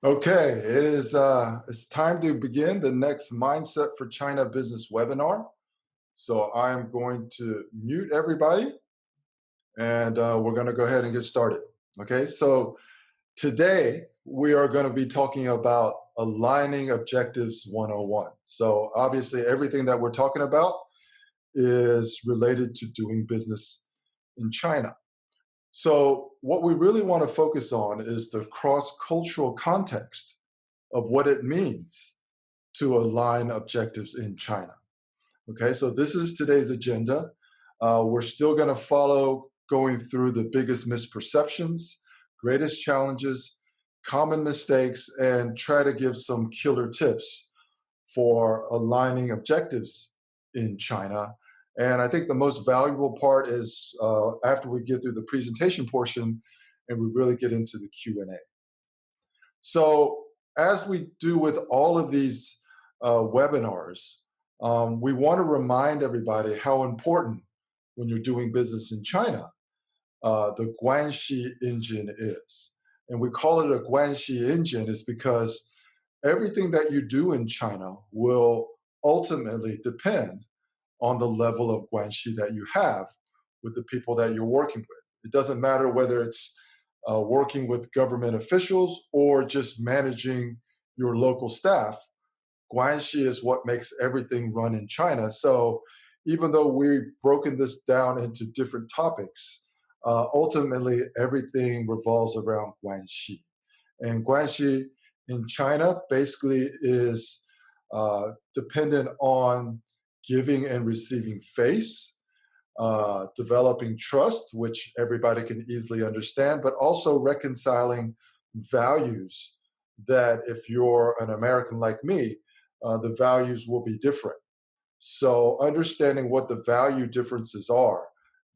Okay, it's time to begin the next Mindset for China business webinar. So I'm going to mute everybody and we're going to go ahead and get started. Okay, so today we are going to be talking about aligning objectives 101. So obviously everything that we're talking about is related to doing business in China. So what we really want to focus on is the cross-cultural context of what it means to align objectives in China. Okay, so this is today's agenda. We're still going to follow going through the biggest misperceptions, greatest challenges, common mistakes, and try to give some killer tips for aligning objectives in China. And I think the most valuable part is after we get through the presentation portion and we really get into the Q&A. So as we do with all of these webinars, we want to remind everybody how important when you're doing business in China, the Guangxi Engine is. And we call it a Guangxi Engine is because everything that you do in China will ultimately depend on the level of Guangxi that you have with the people that you're working with. It doesn't matter whether it's working with government officials or just managing your local staff. Guanxi is what makes everything run in China. So even though we've broken this down into different topics, ultimately everything revolves around Guanxi. And Guanxi in China basically is dependent on giving and receiving face, developing trust, which everybody can easily understand, but also reconciling values that if you're an American like me, the values will be different. So understanding what the value differences are,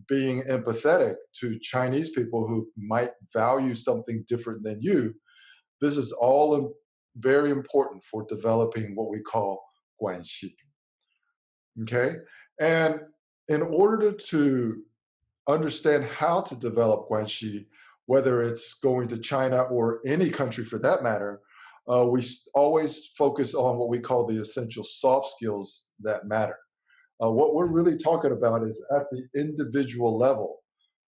being empathetic to Chinese people who might value something different than you, this is all very important for developing what we call guanxi. Okay? And in order to understand how to develop guanxi, whether it's going to China or any country for that matter, we always focus on what we call the essential soft skills that matter. What we're really talking about is at the individual level.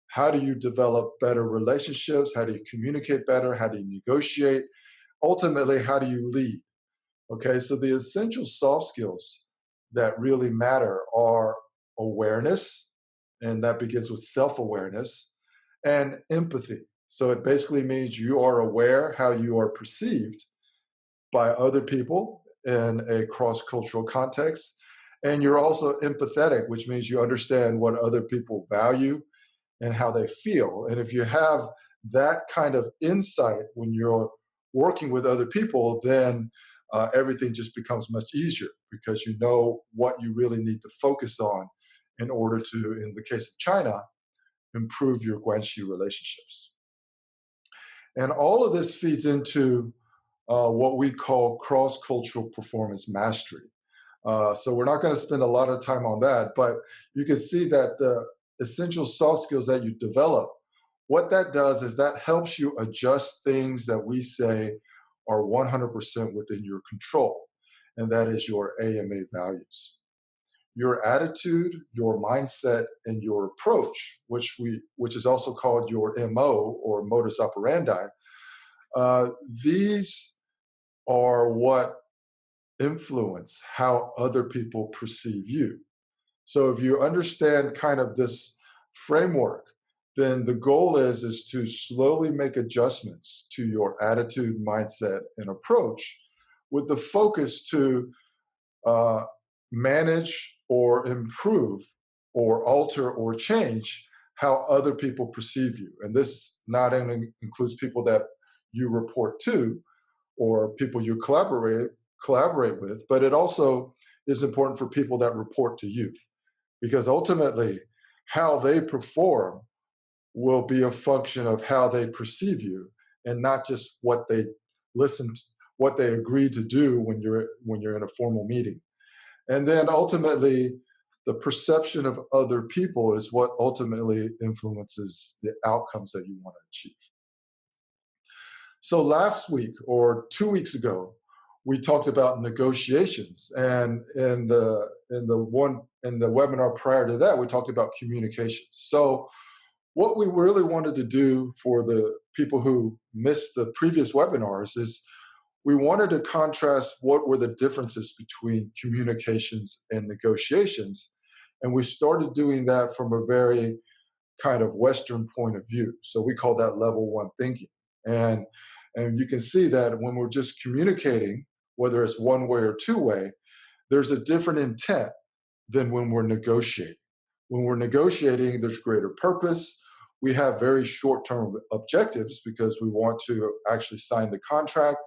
How do you develop better relationships? How do you communicate better? How do you negotiate? Ultimately, how do you lead? Okay, so the essential soft skills that really matter are awareness, and that begins with self-awareness, and empathy. So it basically means you are aware how you are perceived by other people in a cross-cultural context, and you're also empathetic, which means you understand what other people value and how they feel. And if you have that kind of insight when you're working with other people, then everything just becomes much easier because you know what you really need to focus on in order to, in the case of China, improve your Guanxi relationships. And all of this feeds into what we call cross-cultural performance mastery. So we're not going to spend a lot of time on that, but you can see that the essential soft skills that you develop, what that does is that helps you adjust things that we say are 100% within your control, and that is your AMA values. Your attitude, your mindset, and your approach, which is also called your MO or modus operandi, these are what influence how other people perceive you. So if you understand kind of this framework, then the goal is to slowly make adjustments to your attitude, mindset, and approach with the focus to manage or improve or alter or change how other people perceive you. And this not only includes people that you report to or people you collaborate with, but it also is important for people that report to you. Because ultimately, how they perform will be a function of how they perceive you, and not just what they what they agree to do when you're in a formal meeting. And then ultimately, the perception of other people is what ultimately influences the outcomes that you want to achieve. So last week or 2 weeks ago, we talked about negotiations, and in the webinar prior to that, we talked about communications. So what we really wanted to do for the people who missed the previous webinars is we wanted to contrast what were the differences between communications and negotiations. And we started doing that from a very kind of Western point of view. So we call that level one thinking. And, and you can see that when we're just communicating, whether it's one way or two way, there's a different intent than when we're negotiating. When we're negotiating, there's greater purpose. We have very short-term objectives because we want to actually sign the contract.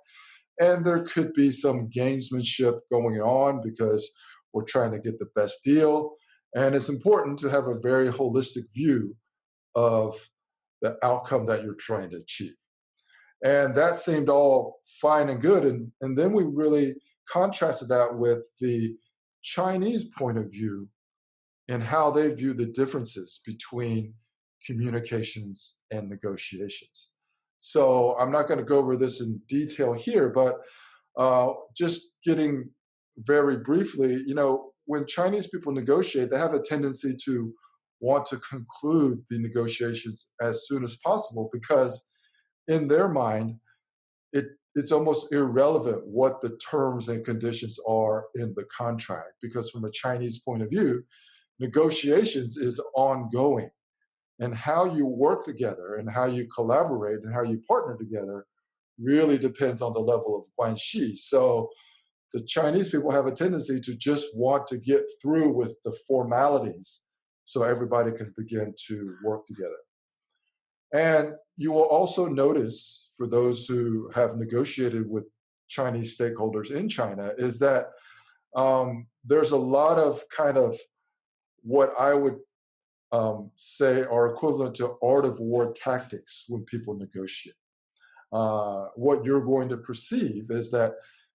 And there could be some gamesmanship going on because we're trying to get the best deal. And it's important to have a very holistic view of the outcome that you're trying to achieve. And that seemed all fine and good. And then we really contrasted that with the Chinese point of view and how they view the differences between communications and negotiations. So I'm not going to go over this in detail here, but just getting very briefly, when Chinese people negotiate, they have a tendency to want to conclude the negotiations as soon as possible because in their mind, it's almost irrelevant what the terms and conditions are in the contract because from a Chinese point of view, negotiations is ongoing. And how you work together and how you collaborate and how you partner together really depends on the level of Guangxi. So the Chinese people have a tendency to just want to get through with the formalities so everybody can begin to work together. And you will also notice, for those who have negotiated with Chinese stakeholders in China, is that there's a lot of kind of what I would say are equivalent to art of war tactics when people negotiate. What you're going to perceive is that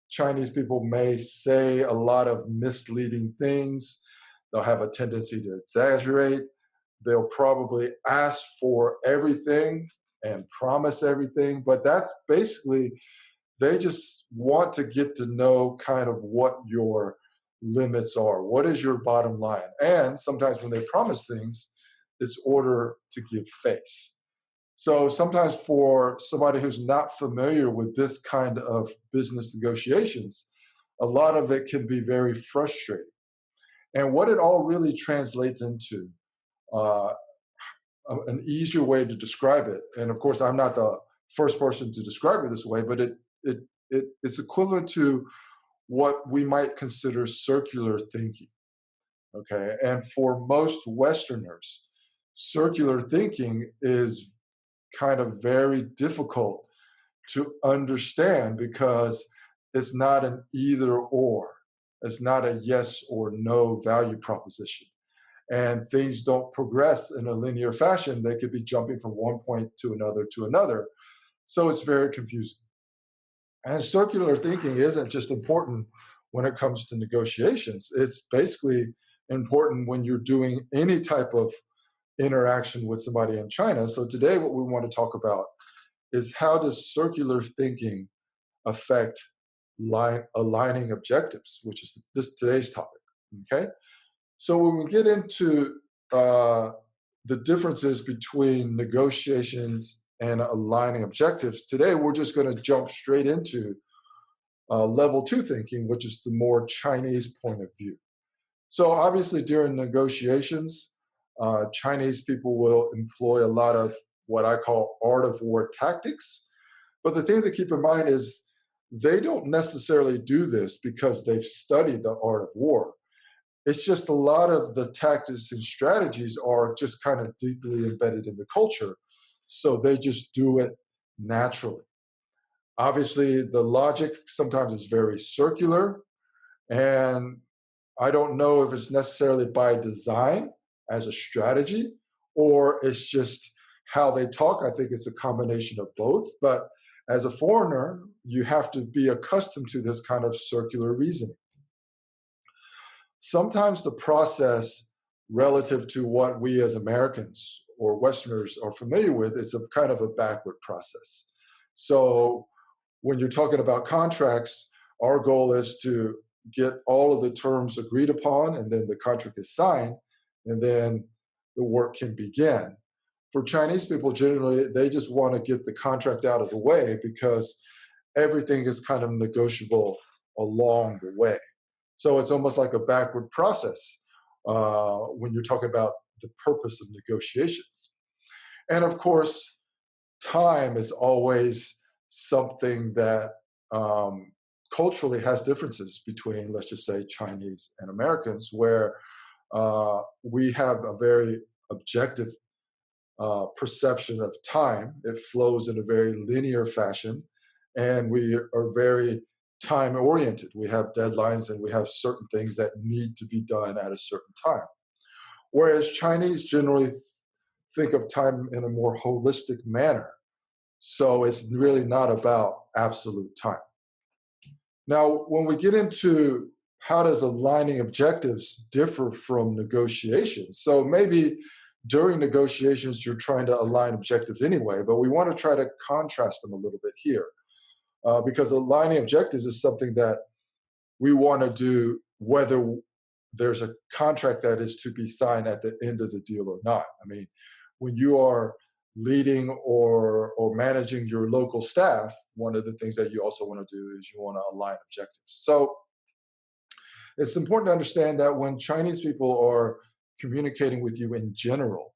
Chinese people may say a lot of misleading things. They'll have a tendency to exaggerate. They'll probably ask for everything and promise everything, but that's basically, they just want to get to know kind of what your limits are. What is your bottom line? And sometimes when they promise things, it's order to give face. So sometimes for somebody who's not familiar with this kind of business negotiations, a lot of it can be very frustrating. And what it all really translates into, an easier way to describe it, and of course I'm not the first person to describe it this way, but it's equivalent to what we might consider circular thinking. Okay, and for most Westerners, circular thinking is kind of very difficult to understand because it's not an either or. It's not a yes or no value proposition. And things don't progress in a linear fashion. They could be jumping from one point to another to another. So it's very confusing. And circular thinking isn't just important when it comes to negotiations. It's basically important when you're doing any type of interaction with somebody in China. So today what we want to talk about is how does circular thinking affect aligning objectives, which is today's topic, okay? So when we get into the differences between negotiations and aligning objectives, today we're just going to jump straight into level two thinking, which is the more Chinese point of view. So obviously during negotiations, Chinese people will employ a lot of what I call art of war tactics. But the thing to keep in mind is they don't necessarily do this because they've studied the art of war. It's just a lot of the tactics and strategies are just kind of deeply embedded in the culture. So they just do it naturally. Obviously, the logic sometimes is very circular. And I don't know if it's necessarily by design as a strategy or it's just how they talk. I think it's a combination of both. But as a foreigner, you have to be accustomed to this kind of circular reasoning. Sometimes the process relative to what we as Americans or Westerners are familiar with is a kind of a backward process. So when you're talking about contracts, our goal is to get all of the terms agreed upon, and then the contract is signed, and then the work can begin. For Chinese people, generally, they just want to get the contract out of the way because everything is kind of negotiable along the way. So it's almost like a backward process when you're talking about the purpose of negotiations. And of course, time is always something that culturally has differences between, let's just say, Chinese and Americans, where we have a very objective perception of time. It flows in a very linear fashion, and we are very time oriented. We have deadlines and we have certain things that need to be done at a certain time. Whereas Chinese generally think of time in a more holistic manner. So it's really not about absolute time. Now, when we get into how does aligning objectives differ from negotiations? So maybe during negotiations, you're trying to align objectives anyway, but we want to try to contrast them a little bit here. Because aligning objectives is something that we want to do whether there's a contract that is to be signed at the end of the deal or not. I mean, when you are leading or managing your local staff, one of the things that you also want to do is you want to align objectives. So it's important to understand that when Chinese people are communicating with you in general,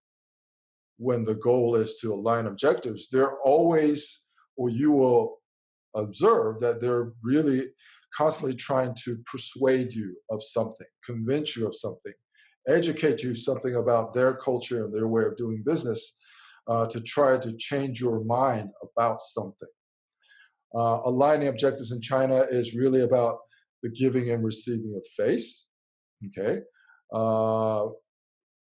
when the goal is to align objectives, they're always, or you will observe that they're really constantly trying to persuade you of something, convince you of something, educate you something about their culture and their way of doing business, to try to change your mind about something. Aligning objectives in China is really about the giving and receiving of face. Okay,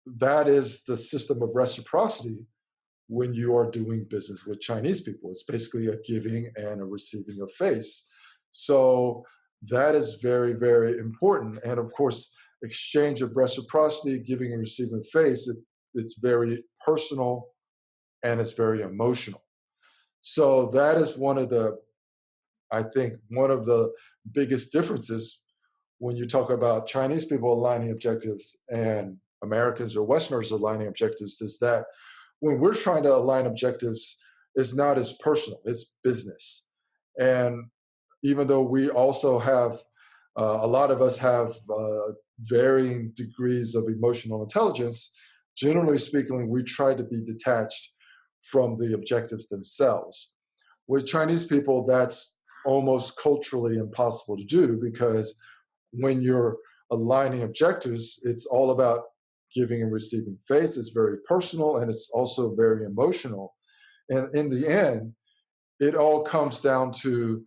that is the system of reciprocity when you are doing business with Chinese people. It's basically a giving and a receiving of face. So that is very, very important. And of course, exchange of reciprocity, giving and receiving face, it's very personal and it's very emotional. So that is I think, one of the biggest differences when you talk about Chinese people aligning objectives and Americans or Westerners aligning objectives, is that when we're trying to align objectives, it's not as personal, it's business. And even though we also have, a lot of us have varying degrees of emotional intelligence, generally speaking, we try to be detached from the objectives themselves. With Chinese people, that's almost culturally impossible to do, because when you're aligning objectives, it's all about giving and receiving face. It's very personal and it's also very emotional. And in the end, it all comes down to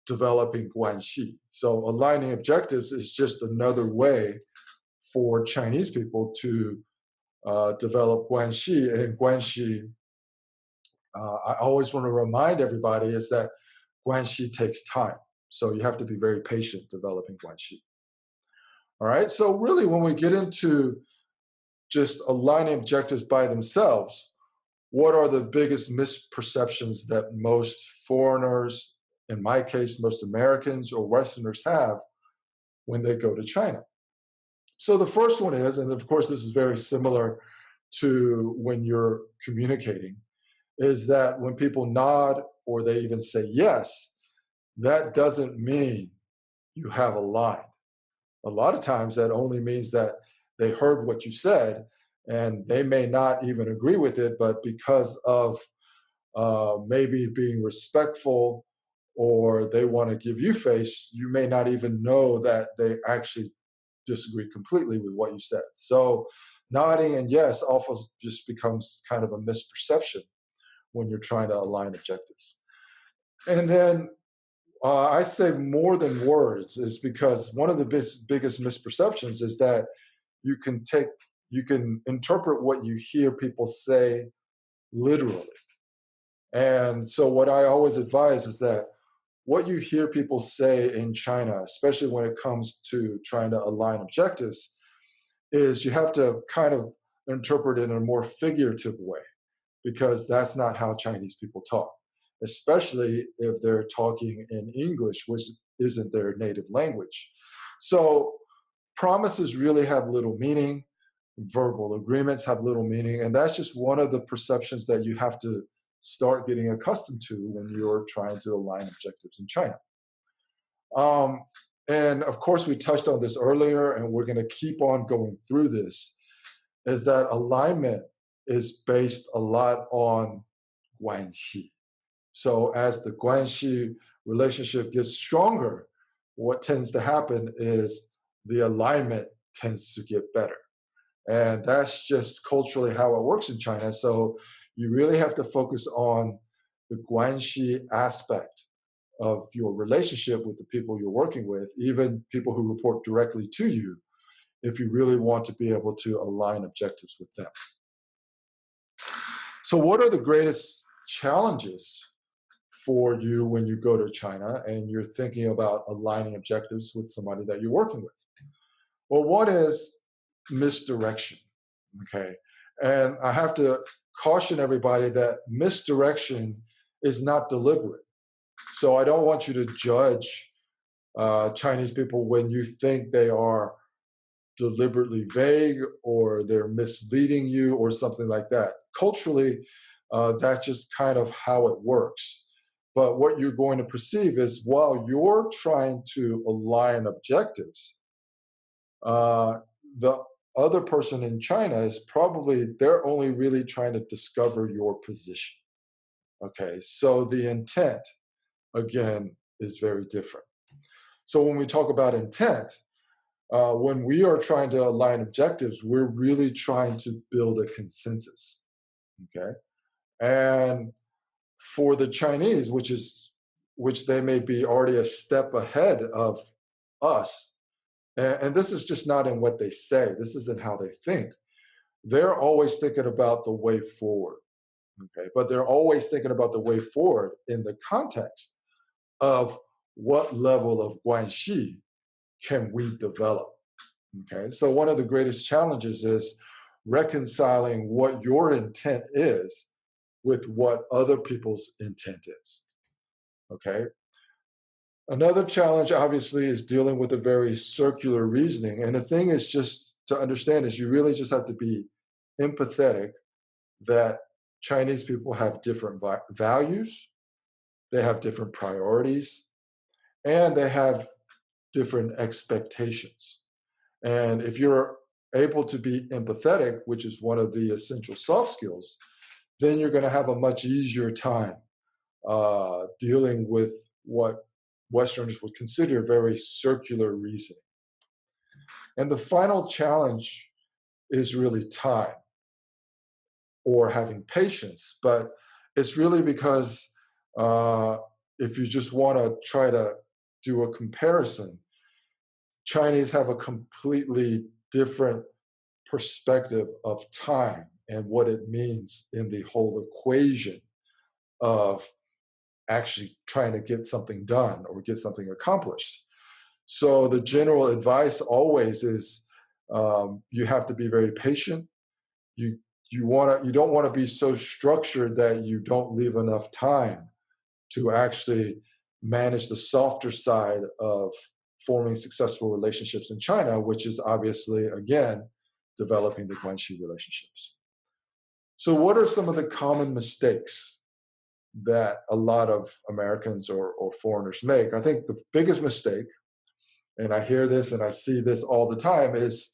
developing Guangxi. So aligning objectives is just another way for Chinese people to develop Guangxi. And Guangxi, I always want to remind everybody, is that Guangxi takes time. So you have to be very patient developing Guangxi. All right, so really when we get into just aligning objectives by themselves, what are the biggest misperceptions that most foreigners, in my case, most Americans or Westerners have when they go to China? So the first one is, and of course this is very similar to when you're communicating, is that when people nod or they even say yes, that doesn't mean you have aligned. A lot of times that only means that they heard what you said and they may not even agree with it, but because of maybe being respectful or they want to give you face, you may not even know that they actually disagree completely with what you said. So nodding and yes often just becomes kind of a misperception when you're trying to align objectives. And then I say more than words is because one of the biggest misperceptions is that you can interpret what you hear people say literally. And so what I always advise is that what you hear people say in China, especially when it comes to trying to align objectives, is you have to kind of interpret it in a more figurative way, because that's not how Chinese people talk. especially if they're talking in English, which isn't their native language. So promises really have little meaning. Verbal agreements have little meaning. And that's just one of the perceptions that you have to start getting accustomed to when you're trying to align objectives in China. And of course, we touched on this earlier, and we're going to keep on going through this, is that alignment is based a lot on Guangxi. So as the Guangxi relationship gets stronger, what tends to happen is the alignment tends to get better. And that's just culturally how it works in China. So you really have to focus on the Guangxi aspect of your relationship with the people you're working with, even people who report directly to you, if you really want to be able to align objectives with them. So what are the greatest challenges for you when you go to China and you're thinking about aligning objectives with somebody that you're working with? Well, one is misdirection, okay? And I have to caution everybody that misdirection is not deliberate. So I don't want you to judge Chinese people when you think they are deliberately vague or they're misleading you or something like that. Culturally, that's just kind of how it works. But what you're going to perceive is while you're trying to align objectives, the other person in China is probably, they're only really trying to discover your position. Okay, so the intent, again, is very different. So when we talk about intent, when we are trying to align objectives, we're really trying to build a consensus, okay? And for the Chinese, which they may be already a step ahead of us, and this is just not in what they say, this isn't how they think. They're always thinking about the way forward, okay? But they're always thinking about the way forward in the context of what level of Guanxi can we develop, okay? So one of the greatest challenges is reconciling what your intent is with what other people's intent is, okay? Another challenge, obviously, is dealing with a very circular reasoning. And the thing is just to understand is you really just have to be empathetic that Chinese people have different values, they have different priorities, and they have different expectations. And if you're able to be empathetic, which is one of the essential soft skills, then you're going to have a much easier time dealing with what Westerners would consider very circular reasoning. And the final challenge is really time or having patience, but it's really because if you just want to try to do a comparison, Chinese have a completely different perspective of time and what it means in the whole equation of actually trying to get something done or get something accomplished. So the general advice always is you have to be very patient. You don't want to be so structured that you don't leave enough time to actually manage the softer side of forming successful relationships in China, which is obviously, again, developing the Guanxi relationships. So what are some of the common mistakes that a lot of Americans or foreigners make? I think the biggest mistake, and I hear this and I see this all the time, is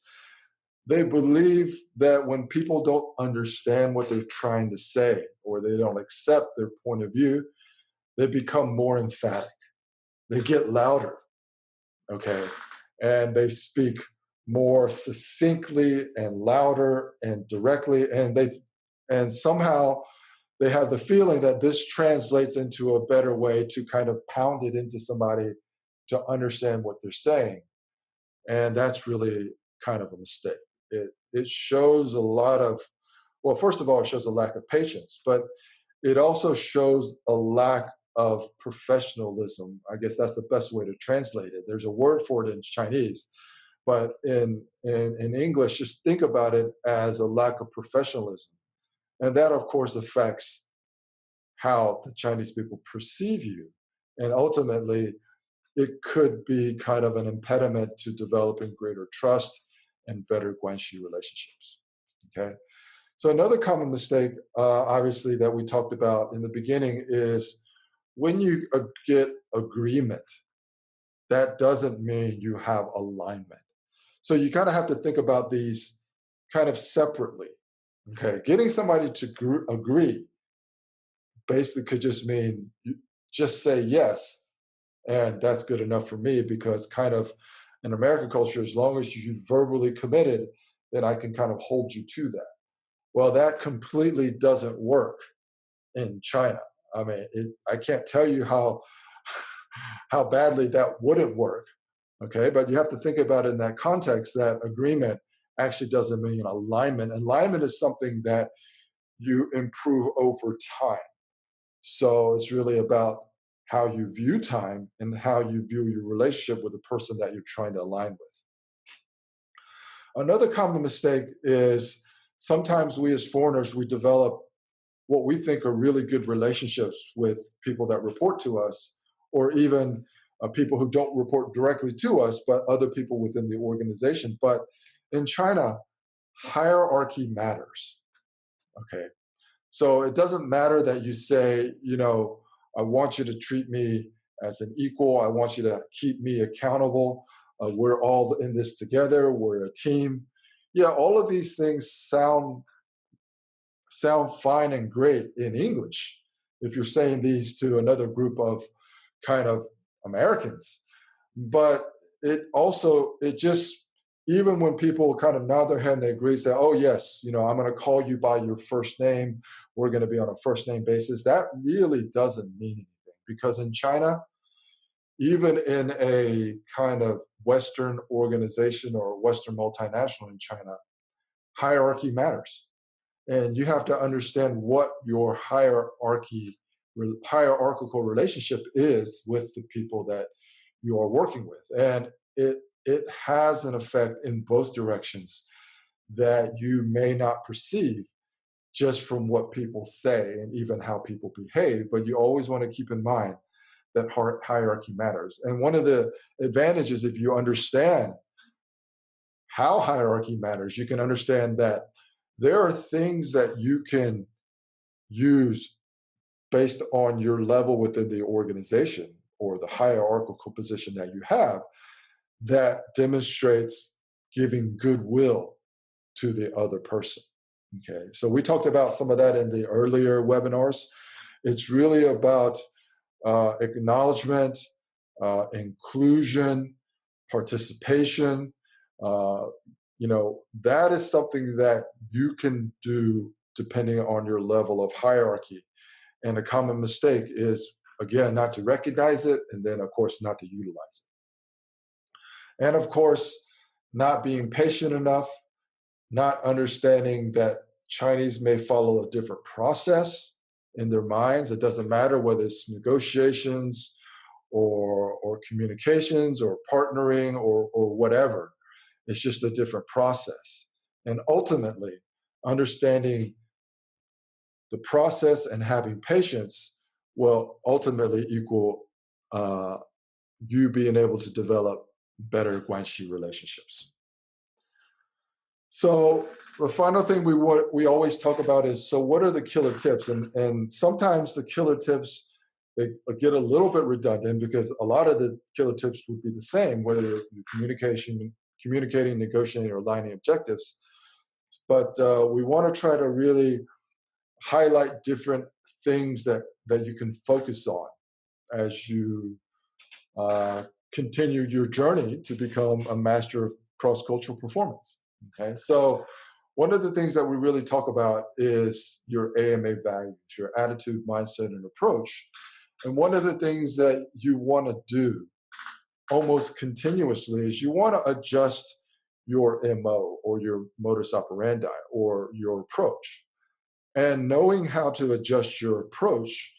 they believe that when people don't understand what they're trying to say or they don't accept their point of view, they become more emphatic. They get louder, okay? And they speak more succinctly and louder and directly, and somehow they have the feeling that this translates into a better way to kind of pound it into somebody to understand what they're saying. And that's really kind of a mistake. It shows a lot of, well, first of all, it shows a lack of patience, but it also shows a lack of professionalism. I guess that's the best way to translate it. There's a word for it in Chinese, but in English, just think about it as a lack of professionalism. And that, of course, affects how the Chinese people perceive you. And ultimately, it could be kind of an impediment to developing greater trust and better Guangxi relationships. Okay. So another common mistake, obviously, that we talked about in the beginning is when you get agreement, that doesn't mean you have alignment. So you kind of have to think about these kind of separately. Okay. Getting somebody to agree basically could just mean you just say yes, and that's good enough for me, because kind of in American culture, as long as you verbally committed, then I can kind of hold you to that. Well, that completely doesn't work in China. I mean, I can't tell you how how badly that wouldn't work. Okay, but you have to think about it in that context. That agreement actually doesn't mean alignment. Alignment is something that you improve over time. So it's really about how you view time and how you view your relationship with the person that you're trying to align with. Another common mistake is sometimes we as foreigners, we develop what we think are really good relationships with people that report to us, or even people who don't report directly to us, but other people within the organization. But in China, hierarchy matters. Okay. So it doesn't matter that you say, I want you to treat me as an equal. I want you to keep me accountable. We're all in this together. We're a team. Yeah, all of these things sound fine and great in English if you're saying these to another group of kind of Americans. But it just, even when people kind of nod their head and they agree, say, oh, yes, I'm going to call you by your first name. We're going to be on a first name basis. That really doesn't mean anything, because in China, even in a kind of Western organization or Western multinational in China, hierarchy matters. And you have to understand what your hierarchical relationship is with the people that you are working with. And it has an effect in both directions that you may not perceive just from what people say and even how people behave. But you always want to keep in mind that hierarchy matters. And one of the advantages, if you understand how hierarchy matters, you can understand that there are things that you can use based on your level within the organization or the hierarchical position that you have that demonstrates giving goodwill to the other person. Okay, so we talked about some of that in the earlier webinars. It's really about acknowledgement, inclusion, participation. That is something that you can do depending on your level of hierarchy. And a common mistake is, again, not to recognize it, and then, of course, not to utilize it. And, of course, not being patient enough, not understanding that Chinese may follow a different process in their minds. It doesn't matter whether it's negotiations or communications or partnering or whatever. It's just a different process. And ultimately, understanding the process and having patience will ultimately equal you being able to develop better Guanxi relationships. So the final thing we always talk about is, so what are the killer tips? And sometimes the killer tips, they get a little bit redundant, because a lot of the killer tips would be the same, whether you're communicating, negotiating, or aligning objectives. But we want to try to really highlight different things that you can focus on as you continue your journey to become a master of cross-cultural performance. Okay, so one of the things that we really talk about is your AMA values, your attitude, mindset, and approach. And one of the things that you want to do almost continuously is you want to adjust your MO, or your modus operandi, or your approach. And knowing how to adjust your approach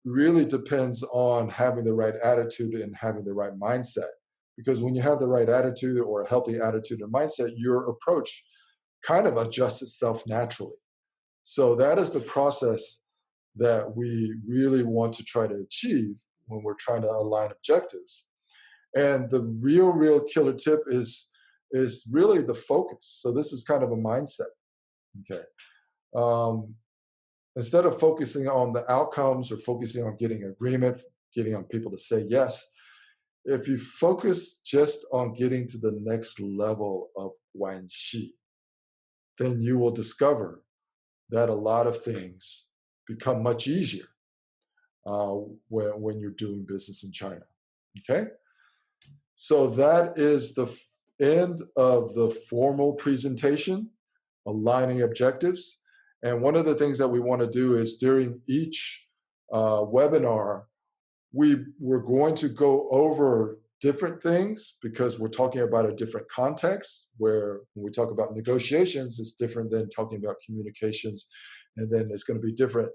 really depends on having the right attitude and having the right mindset. Because when you have the right attitude, or a healthy attitude and mindset, your approach kind of adjusts itself naturally. So that is the process that we really want to try to achieve when we're trying to align objectives. And the real killer tip is really the focus. So this is kind of a mindset. Okay. Instead of focusing on the outcomes or focusing on getting agreement, getting on people to say yes, if you focus just on getting to the next level of Guangxi, then you will discover that a lot of things become much easier when you're doing business in China. Okay? So that is the end of the formal presentation, aligning objectives. And one of the things that we want to do is during each webinar, we're going to go over different things because we're talking about a different context, where when we talk about negotiations, it's different than talking about communications. And then it's going to be different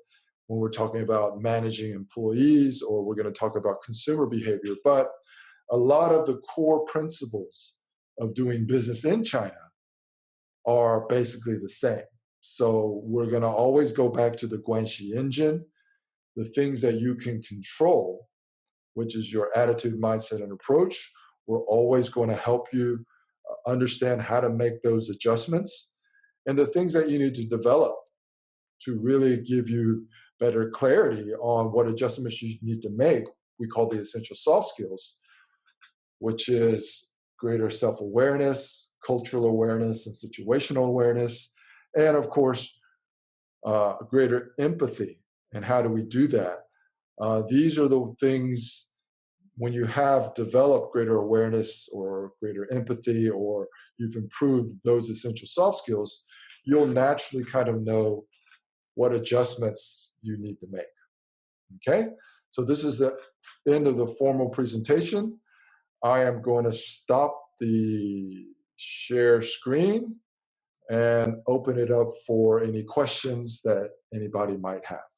when we're talking about managing employees, or we're going to talk about consumer behavior. But a lot of the core principles of doing business in China are basically the same. So we're going to always go back to the Guangxi Engine, the things that you can control, which is your attitude, mindset, and approach. We're always going to help you understand how to make those adjustments, and the things that you need to develop to really give you better clarity on what adjustments you need to make. We call the essential soft skills, which is greater self-awareness, cultural awareness, and situational awareness, and of course, greater empathy. And how do we do that? These are the things, when you have developed greater awareness or greater empathy, or you've improved those essential soft skills, you'll naturally kind of know what adjustments you need to make. Okay? So this is the end of the formal presentation. I am going to stop the share screen and open it up for any questions that anybody might have.